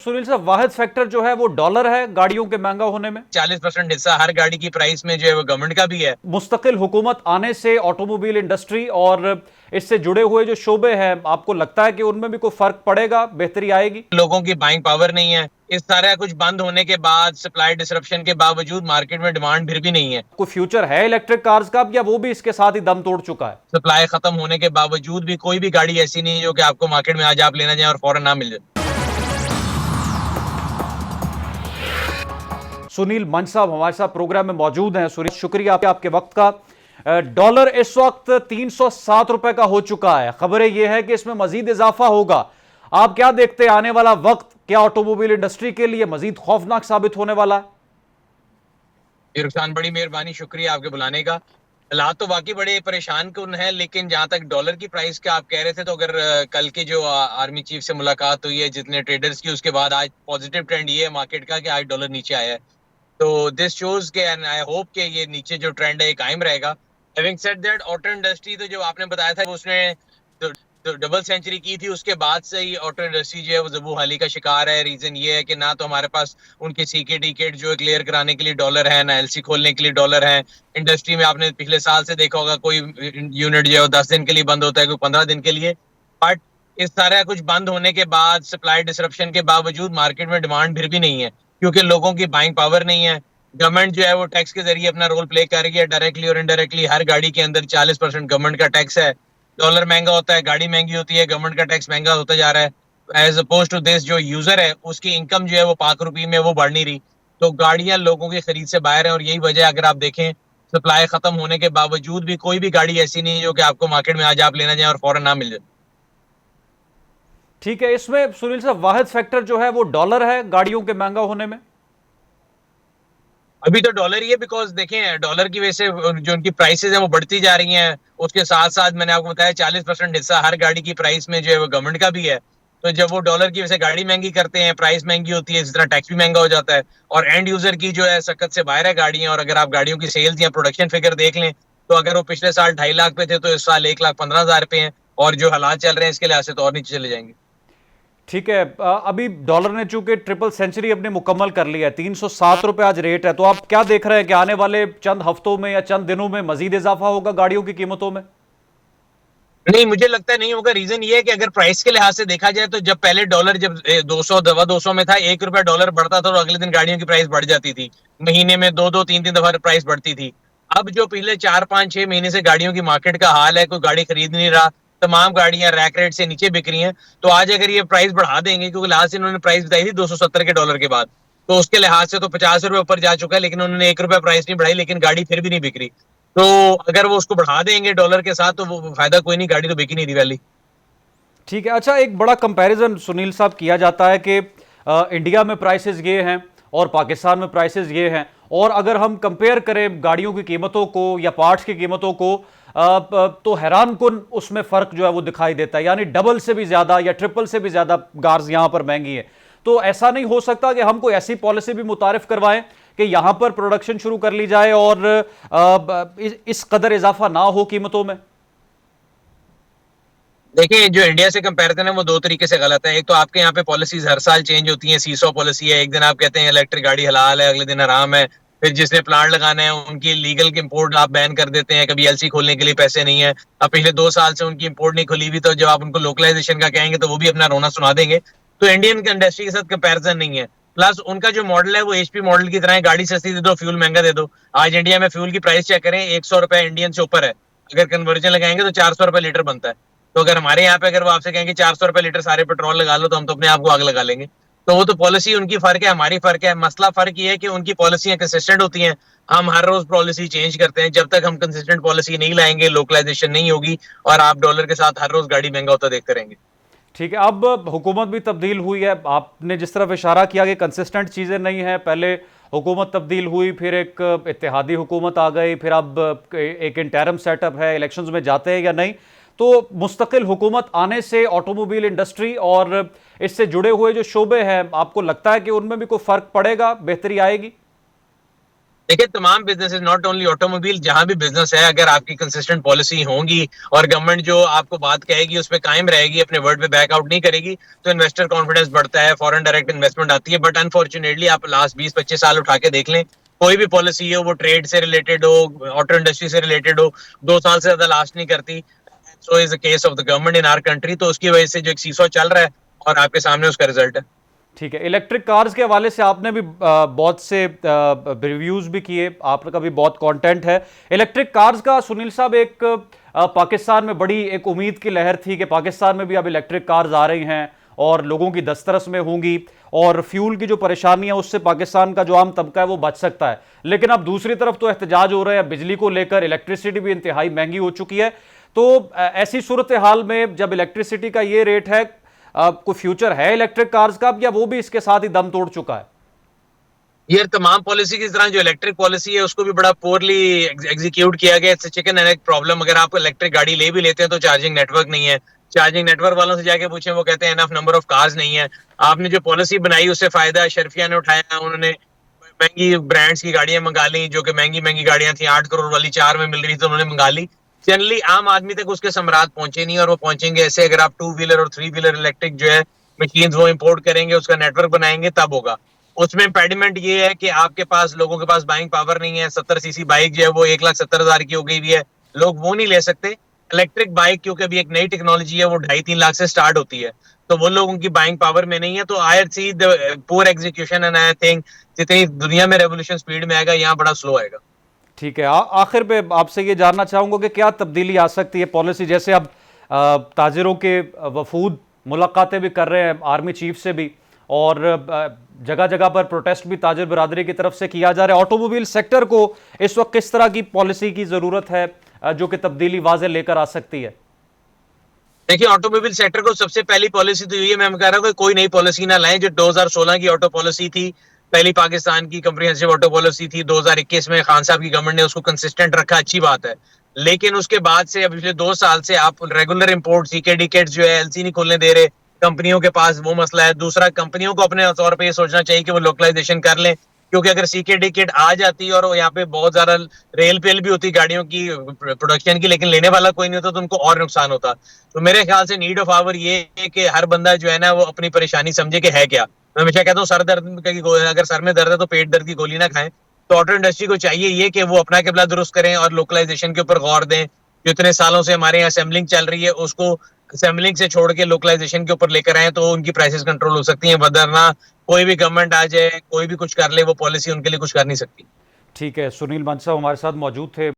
सुनील साहब, वाहिद फैक्टर जो है वो डॉलर है गाड़ियों के महंगा होने में। 40% हिस्सा हर गाड़ी की प्राइस में जो है वो गवर्नमेंट का भी है। मुस्तकिल हुकूमत आने से ऑटोमोबाइल इंडस्ट्री और इससे जुड़े हुए जो शोबे हैं, आपको लगता है कि उनमें भी कोई फर्क पड़ेगा, बेहतरी आएगी? लोगों की बाइंग पावर नहीं है। इस सारा कुछ बंद होने के बाद, सप्लाई डिसरप्शन के बावजूद मार्केट में डिमांड फिर भी नहीं है। कोई फ्यूचर है इलेक्ट्रिक कार्स का, या वो भी इसके साथ ही दम तोड़ चुका है? सप्लाई खत्म होने के बावजूद भी कोई भी गाड़ी ऐसी नहीं है जो कि आपको मार्केट में आज आप लेना जाए और फौरन ना मिल जाए। सुनील मंच साहब हमारे साथ प्रोग्राम में मौजूद हैं। सुनील, शुक्रिया आपके वक्त का। डॉलर इस वक्त 307 रुपए का हो चुका है। खबरें यह है कि इसमें मजीद इजाफा होगा। आप क्या देखते हैं, आने वाला वक्त क्या ऑटोमोबाइल इंडस्ट्री के लिए मजीद खौफनाक साबित होने वाला है? रुखसान, बड़ी मेहरबानी, शुक्रिया आपके बुलाने का। हालात तो वाकई बड़े परेशान कुन है, लेकिन जहां तक डॉलर की प्राइस का आप कह रहे थे, तो अगर कल की जो आर्मी चीफ से मुलाकात हुई है जितने ट्रेडर्स की, उसके बाद आज पॉजिटिव ट्रेंड ये है मार्केट का कि आज डॉलर नीचे आया है। तो दिस शोज के एंड आई होप कि ये नीचे जो ट्रेंड है ये कायम रहेगा। Having said that, auto industry तो जो आपने बताया था उसने तो डबल सेंचुरी की थी, उसके बाद से ही ऑटो इंडस्ट्री जो है वो जबू हाली का शिकार है। रीजन ये है कि ना तो हमारे पास उनके सीके टिकट जो है क्लियर कराने के लिए डॉलर है, ना एलसी खोलने के लिए डॉलर है। इंडस्ट्री में आपने पिछले साल से देखा होगा, कोई यूनिट जो है 10 दिन के लिए बंद होता है, कोई 15 दिन के लिए। बट इस सारा कुछ बंद होने के बाद, सप्लाई डिसरप्शन के बावजूद मार्केट में डिमांड फिर भी नहीं है, क्योंकि लोगों की बाइंग पावर नहीं है। गवर्नमेंट जो है वो टैक्स के जरिए अपना रोल प्ले कर रही है, डायरेक्टली और इनडायरेक्टली। हर गाड़ी के अंदर 40% गवर्नमेंट का टैक्स है। डॉलर महंगा होता है, गाड़ी महंगी होती है, गवर्नमेंट का टैक्स महंगा होता जा रहा है। एज अपोज टू दिस, जो यूजर है उसकी इनकम जो है वो ₹5 में वो बढ़ नहीं रही। तो गाड़ियां लोगों की खरीद से बाहर है, और यही वजह अगर आप देखें, सप्लाई खत्म होने के बावजूद भी कोई भी गाड़ी ऐसी नहीं है जो कि आपको मार्केट में आज आप लेना जाए और फौरन ना मिल जाए। ठीक है, इसमें सुनील साहब वाहिद फैक्टर जो है वो डॉलर है गाड़ियों के महंगा होने में। अभी तो डॉलर ही है, बिकॉज देखें डॉलर की वजह से जो उनकी प्राइसेस हैं वो बढ़ती जा रही हैं। उसके साथ साथ मैंने आपको बताया 40% हिस्सा हर गाड़ी की प्राइस में जो है वो गवर्नमेंट का भी है। तो जब वो डॉलर की वजह से गाड़ी महंगी करते हैं, प्राइस महंगी होती है, इस तरह टैक्स भी महंगा हो जाता है। और एंड यूजर की जो है सकत से बाहर है गाड़ियां। और अगर आप गाड़ियों की सेल्स या प्रोडक्शन फिगर देख लें, तो अगर वो पिछले साल 2.5 लाख पे थे, तो इस साल 1,15,000 पे हैं। और जो हालात चल रहे हैं इसके लिहाज से तो और नीचे चले जाएंगे। ठीक है, अभी डॉलर ने चूंकि ट्रिपल सेंचुरी अपने मुकम्मल कर लिया है, 307 रुपए आज रेट है, तो आप क्या देख रहे हैं कि आने वाले चंद हफ्तों में या चंद दिनों में मजीद इजाफा होगा गाड़ियों की कीमतों में? नहीं, मुझे लगता है नहीं होगा। रीजन ये है कि अगर प्राइस के लिहाज से देखा जाए, तो जब पहले डॉलर जब 200 दवा 200 में था, ₹1 डॉलर बढ़ता था और अगले दिन गाड़ियों की प्राइस बढ़ जाती थी। महीने में दो दो तीन तीन दफा प्राइस बढ़ती थी। अब जो पिछले 4 5 6 महीने से गाड़ियों की मार्केट का हाल है, कोई गाड़ी खरीद नहीं रहा, तमाम गाड़ियां रैक रेट से नीचे बिक रही हैं। तो आज अगर ये प्राइस बढ़ा देंगे, क्योंकि लास्ट इन्होंने प्राइस बताई थी 270 के डॉलर के बाद, तो उसके लिहाज से तो ₹50 ऊपर जा चुका है, लेकिन उन्होंने ₹1 प्राइस नहीं बढ़ाई, लेकिन गाड़ी फिर भी नहीं बिक रही। तो अगर वो उसको बढ़ा देंगे डॉलर के साथ, तो वो फायदा कोई नहीं, गाड़ी तो बिक ही नहीं रही वाली। ठीक है। अच्छा, एक बड़ा कंपैरिजन सुनील साहब किया जाता है कि इंडिया में प्राइसेस ये हैं और पाकिस्तान में प्राइसेस ये हैं, और अगर हम कंपेयर करें गाड़ियों की कीमतों को या पार्ट्स की कीमतों को, तो हैरान कुन उसमें फ़र्क जो है वो दिखाई देता है, यानी डबल से भी ज़्यादा या ट्रिपल से भी ज़्यादा कार्स यहाँ पर महंगी है। तो ऐसा नहीं हो सकता कि हम कोई ऐसी पॉलिसी भी मुतारिफ करवाएं कि यहाँ पर प्रोडक्शन शुरू कर ली जाए और इस कदर इजाफा ना हो कीमतों में? देखिए, जो इंडिया से कंपैरिजन है वो दो तरीके से गलत है। एक तो आपके यहाँ पे पॉलिसीज हर साल चेंज होती हैं। सीसो पॉलिसी है, एक दिन आप कहते हैं इलेक्ट्रिक गाड़ी हलाल है, अगले दिन हराम है। फिर जिसने प्लांट लगाना है उनकी लीगल इंपोर्ट आप बैन कर देते हैं, कभी एलसी खोलने के लिए पैसे नहीं है। अब पिछले 2 साल से उनकी इंपोर्ट नहीं खुली हुई, तो जब आप उनको लोकलाइजेशन का कहेंगे तो वो भी अपना रोना सुना देंगे। तो इंडियन इंडस्ट्री के साथ कंपेरिजन नहीं है। प्लस उनका जो मॉडल है वो एचपी मॉडल की तरह है, गाड़ी सस्ती दे दो, फ्यूल महंगा दे दो। आज इंडिया में फ्यूल की प्राइस चेक करें, ₹100 इंडियन से ऊपर है। अगर कन्वर्जन लगाएंगे तो ₹400 लीटर बनता है। तो अगर हमारे यहाँ पे अगर वो आपसे कहेंगे ₹400 लीटर सारे पेट्रोल लगा लो, तो हम तो अपने आप को आग लगा लेंगे। तो वो तो पॉलिसी उनकी फर्क है, हमारी फर्क है। मसला फर्क ये है कि उनकी पॉलिसियां कंसिस्टेंट होती हैं, हम हर रोज पॉलिसी चेंज करते हैं। जब तक हम कंसिस्टेंट पॉलिसी नहीं लाएंगे, लोकलाइजेशन नहीं होगी, और आप डॉलर के साथ हर रोज गाड़ी महंगा होता देखते रहेंगे। ठीक है, अब हुकूमत भी तब्दील हुई है। आपने जिस तरफ इशारा किया कि कंसिस्टेंट चीज़ें नहीं हैं, पहले हुकूमत तब्दील हुई, फिर एक इत्तेहादी हुकूमत आ गई, फिर अब एक इंटरम सेटअप है, इलेक्शंस में जाते हैं या नहीं। तो मुस्तकिल हुकूमत आने से ऑटोमोबाइल इंडस्ट्री और इससे जुड़े हुए जो शोबे हैं, आपको लगता है कि उनमें भी कोई फ़र्क पड़ेगा, बेहतरी आएगी? देखिए तमाम बिजनेसेस, नॉट ओनली ऑटोमोबाइल, जहां भी बिजनेस है, अगर आपकी कंसिस्टेंट पॉलिसी होंगी और गवर्नमेंट जो आपको बात कहेगी उस पर कायम रहेगी, अपने वर्ड पे बैकआउट नहीं करेगी, तो इन्वेस्टर कॉन्फिडेंस बढ़ता है, फॉरेन डायरेक्ट इन्वेस्टमेंट आती है। बट अनफॉर्चुनेटली आप लास्ट 20-25 साल उठा के देख लें, कोई भी पॉलिसी हो, वो ट्रेड से रिलेटेड हो, ऑटो इंडस्ट्री से रिलेटेड हो, 2 साल से ज्यादा लास्ट नहीं करती। So is the case of the government in our country. तो उसकी वजह से जो एक सीसो चल रहा है और आपके सामने उसका रिजल्ट है। ठीक है, इलेक्ट्रिक कार्स के हवाले से आपने भी बहुत से रिव्यूज भी किए, आपका भी बहुत कंटेंट है इलेक्ट्रिक कार्स का। सुनील साहब, एक पाकिस्तान में बड़ी एक उम्मीद की लहर थी कि पाकिस्तान में भी अब इलेक्ट्रिक कार्स आ रही हैं और लोगों की दस्तरस में होंगी और फ्यूल की जो परेशानी है उससे पाकिस्तान का जो आम तबका है वो बच सकता है। लेकिन अब दूसरी तरफ तो एहतजाज हो रहे हैं बिजली को लेकर, इलेक्ट्रिसिटी भी इंतहाई महंगी हो चुकी है। तो ऐसी सूरत हाल में जब इलेक्ट्रिसिटी का ये रेट है, कोई फ्यूचर है इलेक्ट्रिक कार्स का, या वो भी इसके साथ ही दम तोड़ चुका है? ये तमाम पॉलिसी की तरह जो इलेक्ट्रिक पॉलिसी है उसको भी बड़ा पोरली एग्जीक्यूट किया गया। It's chicken and egg problem. अगर आप इलेक्ट्रिक गाड़ी ले भी लेते हैं तो चार्जिंग नेटवर्क नहीं है। चार्जिंग नेटवर्क वालों से जाके पूछें, वो कहते हैं एनफ नंबर ऑफ कार्स नहीं है। आपने जो पॉलिसी बनाई उससे फायदा शर्फिया ने उठाया। उन्होंने महंगी ब्रांड्स की गाड़ियां मंगा ली, जो कि महंगी महंगी गाड़ियां थी, 8 करोड़ वाली 4 में मिल रही थी, तो उन्होंने मंगा ली। जनरली आम आदमी तक उसके सम्राट पहुंचे नहीं, और वो पहुंचेंगे ऐसे अगर आप 2 व्हीलर और 3 व्हीलर इलेक्ट्रिक जो है मशीन वो इंपोर्ट करेंगे, उसका नेटवर्क बनाएंगे, तब होगा। उसमें इम्पेडिमेंट ये है कि आपके पास, लोगों के पास बाइंग पावर नहीं है। 70 सीसी बाइक जो है वो 1,70,000 की हो गई हुई है, लोग वो नहीं ले सकते। इलेक्ट्रिक बाइक क्योंकि अभी एक नई टेक्नोलॉजी है, वो 2.5-3 लाख से स्टार्ट होती है, तो वो लोगों की बाइंग पावर में नहीं है। तो I see the poor execution, and I think जितनी दुनिया में रेवोल्यूशन स्पीड में आएगा, यहाँ बड़ा स्लो आएगा। ठीक है, आखिर पे आपसे ये जानना चाहूंगा कि क्या तब्दीली आ सकती है पॉलिसी, जैसे अब ताजिरों के वफूद मुलाकातें भी कर रहे हैं आर्मी चीफ से भी, और जगह जगह पर प्रोटेस्ट भी ताजिर बरादरी की तरफ से किया जा रहा है। ऑटोमोबाइल सेक्टर को इस वक्त किस तरह की पॉलिसी की जरूरत है जो कि तब्दीली वाजे लेकर आ सकती है? देखिए, ऑटोमोबाइल सेक्टर को सबसे पहली पॉलिसी तो ये मैं कह रहा हूँ कि कोई नई पॉलिसी ना लाएं। जो 2016 की ऑटो पॉलिसी थी, पहली पाकिस्तान की कंप्रिहेंसिव ऑटो पॉलिसी थी, 2021 में खान साहब की गवर्नमेंट ने उसको कंसिस्टेंट रखा, अच्छी बात है। लेकिन उसके बाद से अब पिछले 2 साल से आप रेगुलर इंपोर्ट, सीके डिकेट जो है एलसी नहीं खोलने दे रहे कंपनियों के पास, वो मसला है। दूसरा, कंपनियों को अपने तौर पर ये सोचना चाहिए कि वो लोकलाइजेशन कर लें, क्योंकि अगर सीके डिकेट आ जाती और यहाँ पे बहुत ज्यादा रेल पेल भी होती गाड़ियों की प्रोडक्शन की, लेकिन लेने वाला कोई नहीं होता, तो उनको और नुकसान होता। तो मेरे ख्याल से नीड ऑफ आवर ये है कि हर बंदा जो है ना, वो अपनी परेशानी समझे कि है क्या। मैं हमेशा कहता हूँ, सर दर्द की अगर सर में दर्द है तो पेट दर्द की गोली ना खाएं। तो ऑटो इंडस्ट्री को चाहिए ये कि वो अपना केबला दुरुस्त करें और लोकलाइजेशन के ऊपर गौर दें। जो इतने सालों से हमारे यहाँ असेंबलिंग चल रही है, उसको असेंबलिंग से छोड़ के लोकलाइजेशन के ऊपर लेकर आए, तो उनकी प्राइसेस कंट्रोल हो सकती हैं। वरना कोई भी गवर्नमेंट आ जाए, कोई भी कुछ कर ले, वो पॉलिसी उनके लिए कुछ कर नहीं सकती। ठीक है, सुनील मंच साहब हमारे साथ मौजूद थे।